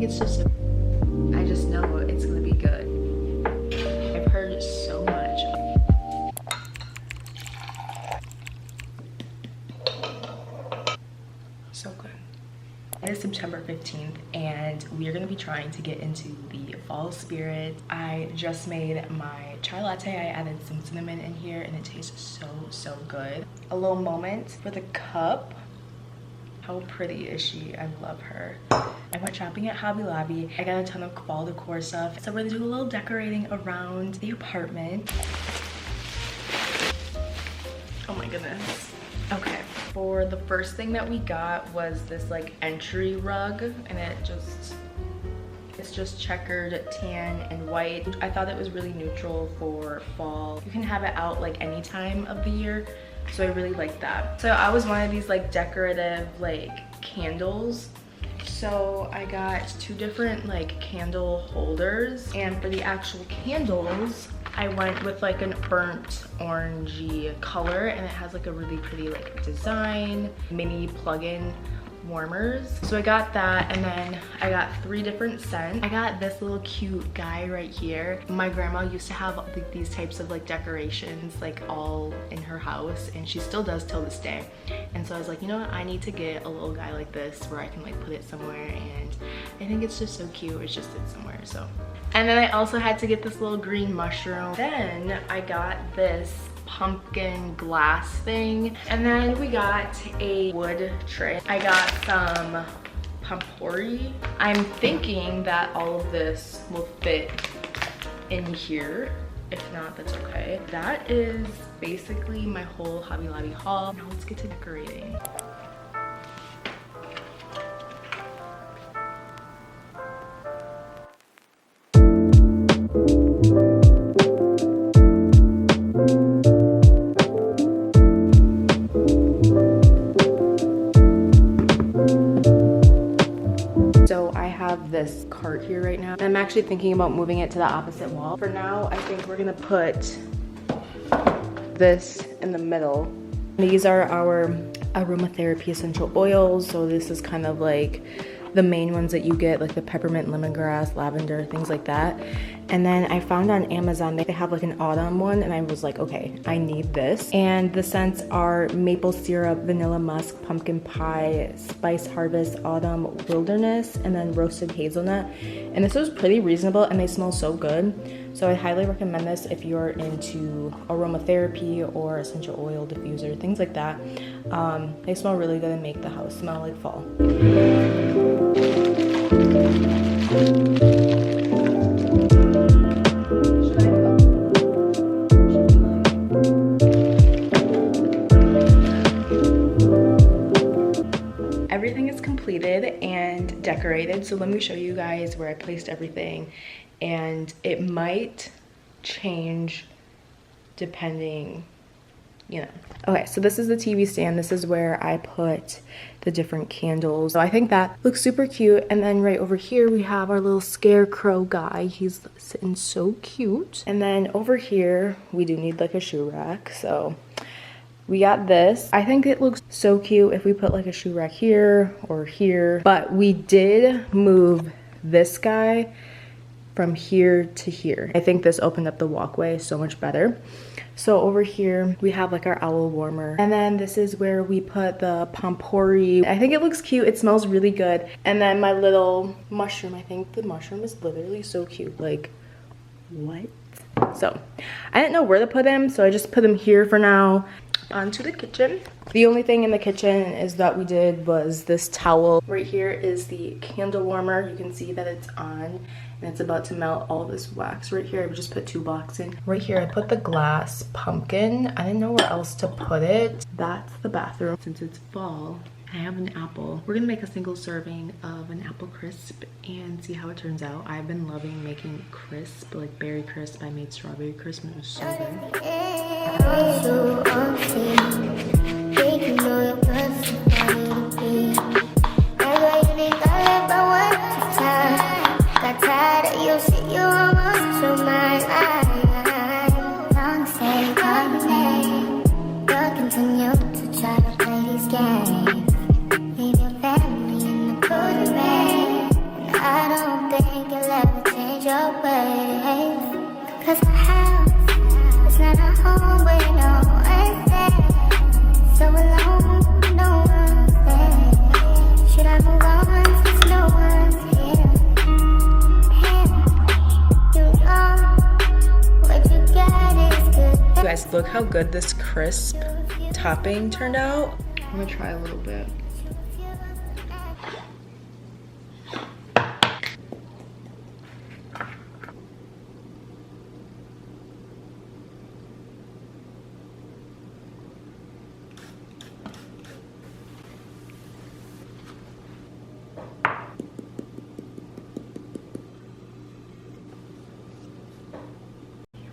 it's just, I just know it's gonna be good. I've heard so much. So good. It is September 15th and we are going to be trying to get into the fall spirit. I just made my chai latte. I added some cinnamon in here and it tastes so good. A little moment for the cup. How pretty is she? I love her. I went shopping at Hobby Lobby. I got a ton of fall decor stuff. So we're gonna do a little decorating around the apartment. Oh my goodness. Okay, for the first thing that we got was this like entry rug, and it's just checkered tan and white. I thought it was really neutral for fall. You can have it out like any time of the year, so I really like that. So I was one of these like decorative like candles. So I got 2 different like candle holders, and for the actual candles I went with like an burnt orangey color, and it has like a really pretty like design, mini plug-in warmers. So I got that, and then I got 3 different scents. I got this little cute guy right here. My grandma used to have like these types of like decorations like all in her house, and she still does till this day. And so I was like, you know what, I need to get a little guy like this where I can like put it somewhere, and I think it's just so cute. It's just sits somewhere. So, and then I also had to get this little green mushroom. Then I got this pumpkin glass thing, and then we got a wood tray. I got some pampori. I'm thinking that all of this will fit in here. If not, that's okay. That is basically my whole Hobby Lobby haul. Now let's get to decorating. This cart here right now. I'm actually thinking about moving it to the opposite wall. For now, I think we're gonna put this in the middle. These are our aromatherapy essential oils. So this is kind of like the main ones that you get, like the peppermint, lemongrass, lavender, things like that. And then I found on Amazon, they have like an autumn one, and I was like, okay, I need this. And the scents are maple syrup, vanilla musk, pumpkin pie, spice harvest, autumn wilderness, and then roasted hazelnut. And this was pretty reasonable, and they smell so good. So I highly recommend this if you're into aromatherapy or essential oil diffuser, things like that. They smell really good and make the house smell like fall. Everything is completed and decorated, so let me show you guys where I placed everything, and it might change depending, you know. Okay, so this is the TV stand. This is where I put the different candles. So I think that looks super cute. And then right over here we have our little scarecrow guy. He's sitting so cute. And then over here we do need like a shoe rack, so we got this. I think it looks so cute if we put like a shoe rack here or here, but we did move this guy from here to here. I think this opened up the walkway so much better. So over here we have like our owl warmer, and then this is where we put the pampori. I think it looks cute. It smells really good. And then my little mushroom. I think the mushroom is literally so cute. Like, what? So I didn't know where to put him, so I just put him here for now. Onto the kitchen. The only thing in the kitchen is that we did was this towel. Right here is the candle warmer. You can see that it's on, and it's about to melt all this wax. Right here I just put 2 blocks in. Right here I put the glass pumpkin. I didn't know where else to put it. That's the bathroom. Since it's fall, I have an apple. We're gonna make a single serving of an apple crisp and see how it turns out. I've been loving making crisp, like berry crisp. I made strawberry crisp and it was so good. I don't good this crisp topping turned out. I'm gonna try a little bit.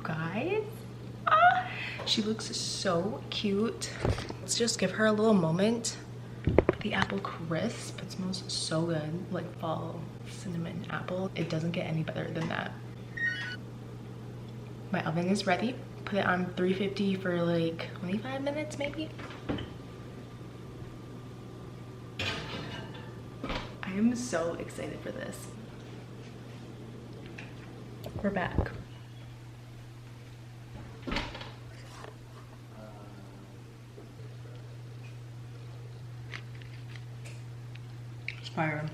Guys, she looks so cute. Let's just give her a little moment. The apple crisp, it smells so good, like fall cinnamon apple. It doesn't get any better than that. My oven is ready. Put it on 350 for like 25 minutes maybe. I am so excited for this. We're back. Fire.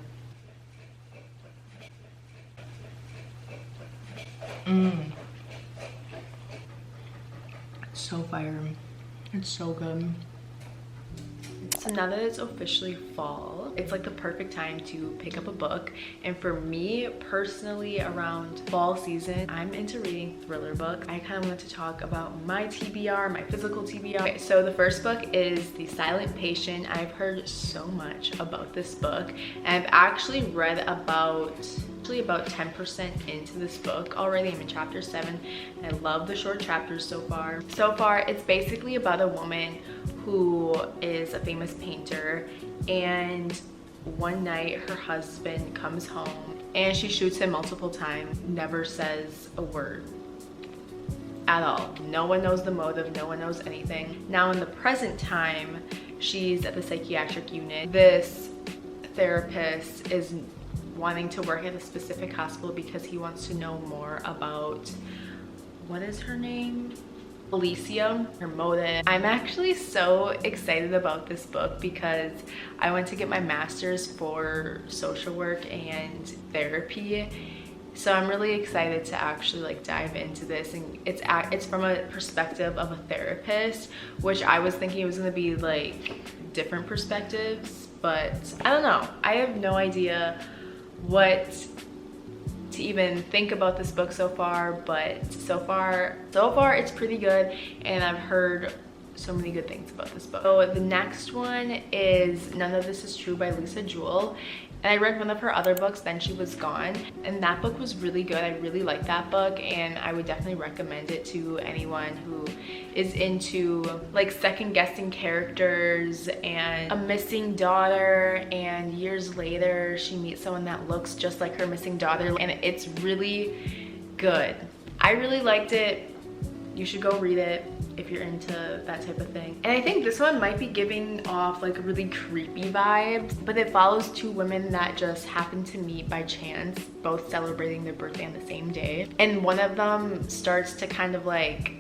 It's so fire. It's so good. So now that it's officially fall, it's like the perfect time to pick up a book. And for me personally, around fall season, I'm into reading thriller books. I kind of want to talk about my TBR, my physical TBR. Okay, so the first book is The Silent Patient. I've heard so much about this book, and I've actually read about 10% into this book already. I'm in chapter 7 and I love the short chapters so far. It's basically about a woman who is a famous painter, and one night her husband comes home and she shoots him multiple times, never says a word at all. No one knows the motive, no one knows anything. Now in the present time, she's at the psychiatric unit. This therapist is wanting to work at a specific hospital because he wants to know more about, what is her name? Alicia, her motive. I'm actually so excited about this book because I went to get my master's for social work and therapy. So I'm really excited to actually like dive into this, and it's from a perspective of a therapist, which I was thinking it was gonna be like different perspectives, but I don't know. I have no idea what to even think about this book so far, but so far it's pretty good, and I've heard so many good things about this book. So the next one is None of This Is True by Lisa Jewell. And I read one of her other books, Then She Was Gone, and that book was really good. I really liked that book, and I would definitely recommend it to anyone who is into like second guessing characters and a missing daughter, and years later she meets someone that looks just like her missing daughter, and it's really good. I really liked it. You should go read it if you're into that type of thing. And I think this one might be giving off like really creepy vibes, but it follows two women that just happen to meet by chance, both celebrating their birthday on the same day. And one of them starts to kind of like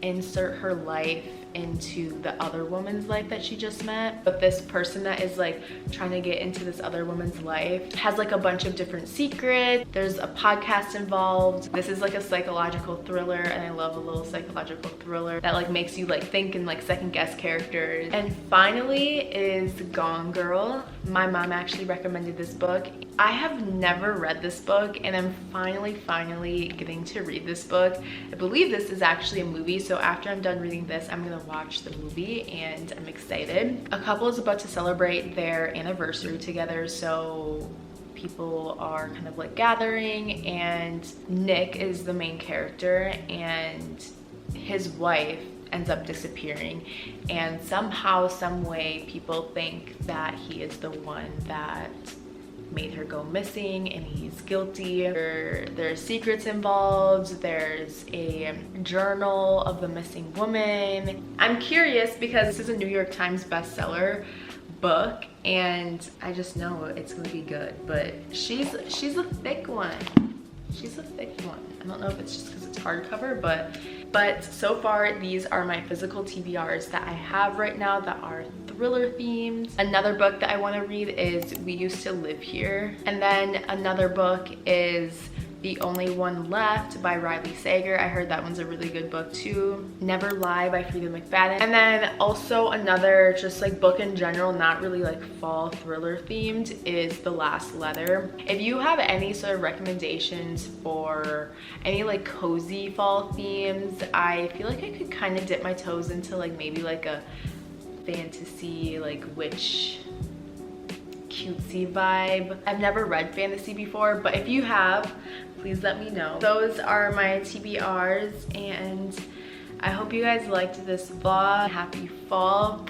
insert her life into the other woman's life that she just met. But this person that is like trying to get into this other woman's life has like a bunch of different secrets. There's a podcast involved. This is like a psychological thriller, and I love a little psychological thriller that like makes you like think and like second guess characters. And finally is Gone Girl. My mom actually recommended this book. I have never read this book, and I'm finally getting to read this book. I believe this is actually a movie, so after I'm done reading this, I'm gonna watch the movie, and I'm excited. A couple is about to celebrate their anniversary together, so people are kind of like gathering, and Nick is the main character, and his wife ends up disappearing, and somehow, some way, people think that he is the one that made her go missing, and he's guilty. There's secrets involved. There's a journal of the missing woman. I'm curious because this is a New York Times bestseller book, and I just know it's gonna be good. But she's a thick one. She's a thick one. I don't know if it's just because it's hardcover, but so far these are my physical TBRs that I have right now that are thriller themes. Another book that I want to read is We Used to Live Here, and then another book is The Only One Left by Riley Sager. I heard that one's a really good book too. Never Lie by Frida McFadden. And then also another just like book in general, not really like fall thriller themed, is The Last Leather. If you have any sort of recommendations for any like cozy fall themes, I feel like I could kind of dip my toes into like maybe like a fantasy like witch cutesy vibe. I've never read fantasy before, but if you have, please let me know. Those are my TBRs, and I hope you guys liked this vlog. Happy fall.